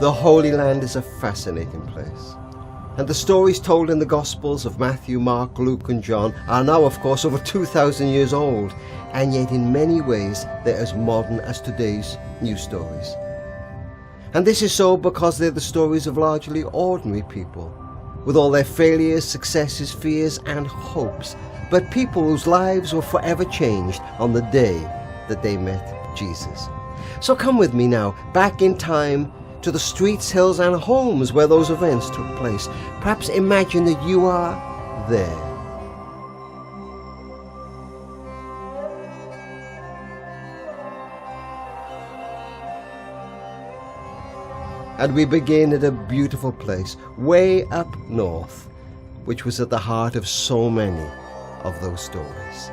The Holy Land is a fascinating place. And the stories told in the Gospels of Matthew, Mark, Luke and John are now, of course, over 2,000 years old, and yet in many ways they're as modern as today's news stories. And this is so because they're the stories of largely ordinary people, with all their failures, successes, fears and hopes, but people whose lives were forever changed on the day that they met Jesus. So come with me now, back in time, to the streets, hills and homes where those events took place. Perhaps imagine that you are there. And we begin at a beautiful place, way up north, which was at the heart of so many of those stories.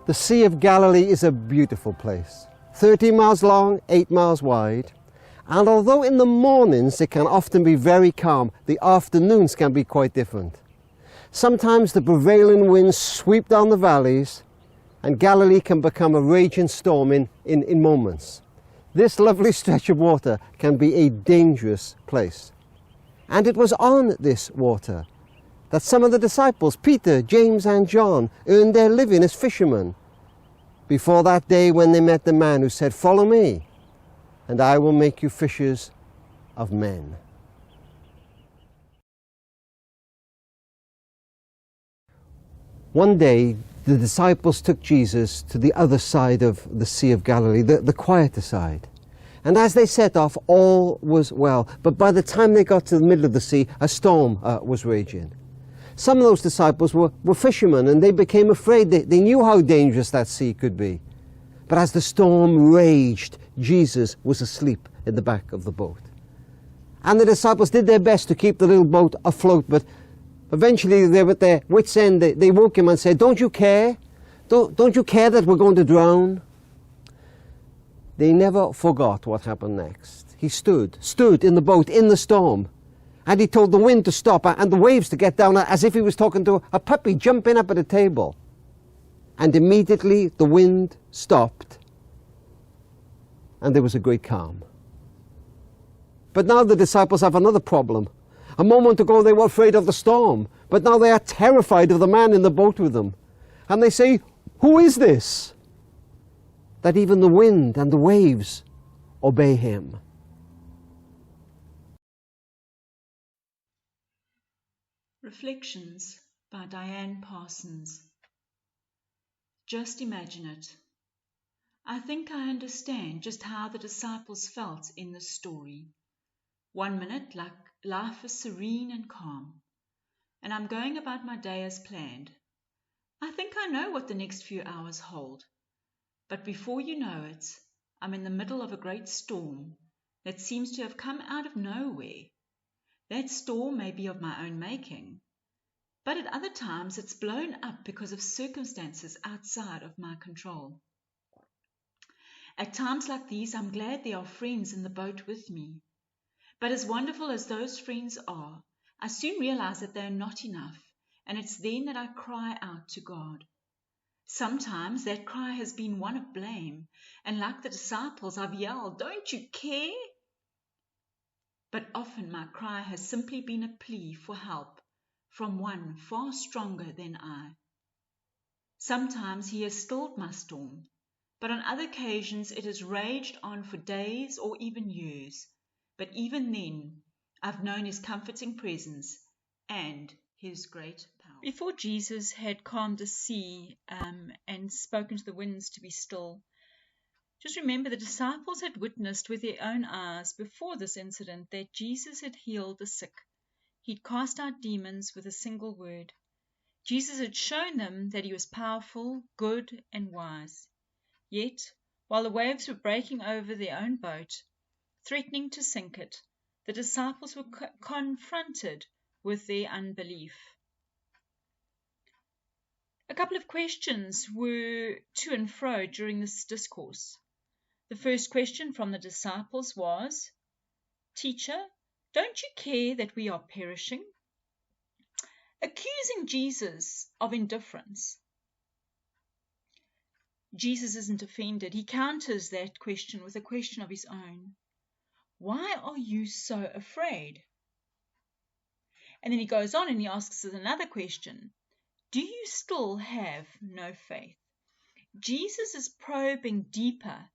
The Sea of Galilee is a beautiful place, 13 miles long, 8 miles wide, and although in the mornings it can often be very calm, the afternoons can be quite different. Sometimes the prevailing winds sweep down the valleys, and Galilee can become a raging storm in moments. This lovely stretch of water can be a dangerous place. And it was on this water that some of the disciples, Peter, James and John, earned their living as fishermen, before that day when they met the man who said, "Follow me, and I will make you fishers of men." One day, the disciples took Jesus to the other side of the Sea of Galilee, the quieter side. And as they set off, all was well. But by the time they got to the middle of the sea, a storm was raging. Some of those disciples were fishermen, and they became afraid. They knew how dangerous that sea could be. But as the storm raged, Jesus was asleep in the back of the boat. And the disciples did their best to keep the little boat afloat, but eventually they were at their wits' end. They woke him and said, "Don't you care? Don't you care that we're going to drown?" They never forgot what happened next. He stood in the boat, in the storm. And he told the wind to stop and the waves to get down, as if he was talking to a puppy jumping up at a table. And immediately the wind stopped and there was a great calm. But now the disciples have another problem. A moment ago they were afraid of the storm, but now they are terrified of the man in the boat with them. And they say, "Who is this, that even the wind and the waves obey him?" Reflections by Diane Parsons. Just imagine it. I think I understand just how the disciples felt in this story. 1 minute, like life is serene and calm, and I'm going about my day as planned. I think I know what the next few hours hold. But before you know it, I'm in the middle of a great storm that seems to have come out of nowhere. That storm may be of my own making, but at other times it's blown up because of circumstances outside of my control. At times like these, I'm glad there are friends in the boat with me. But as wonderful as those friends are, I soon realize that they are not enough, and it's then that I cry out to God. Sometimes that cry has been one of blame, and like the disciples, I've yelled, "Don't you care?" But often my cry has simply been a plea for help from one far stronger than I. Sometimes he has stilled my storm, but on other occasions it has raged on for days or even years. But even then, I've known his comforting presence and his great power. Before Jesus had calmed the sea and spoken to the winds to be still, just remember the disciples had witnessed with their own eyes before this incident that Jesus had healed the sick. He'd cast out demons with a single word. Jesus had shown them that he was powerful, good, and wise. Yet, while the waves were breaking over their own boat, threatening to sink it, the disciples were confronted with their unbelief. A couple of questions were to and fro during this discourse. The first question from the disciples was, "Teacher, don't you care that we are perishing?" Accusing Jesus of indifference. Jesus isn't offended. He counters that question with a question of his own. Why are you so afraid? And then he goes on and he asks us another question. Do you still have no faith? Jesus is probing deeper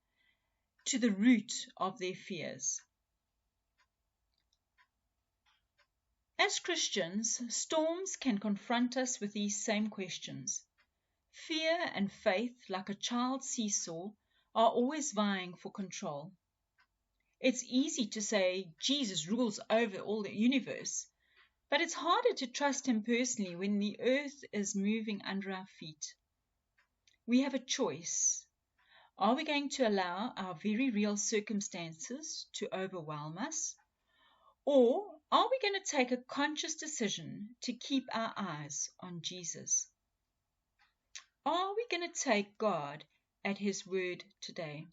to the root of their fears. As Christians, storms can confront us with these same questions. Fear and faith, like a child's seesaw, are always vying for control. It's easy to say Jesus rules over all the universe, but it's harder to trust him personally when the earth is moving under our feet. We have a choice. Are we going to allow our very real circumstances to overwhelm us? Or are we going to take a conscious decision to keep our eyes on Jesus? Are we going to take God at his word today?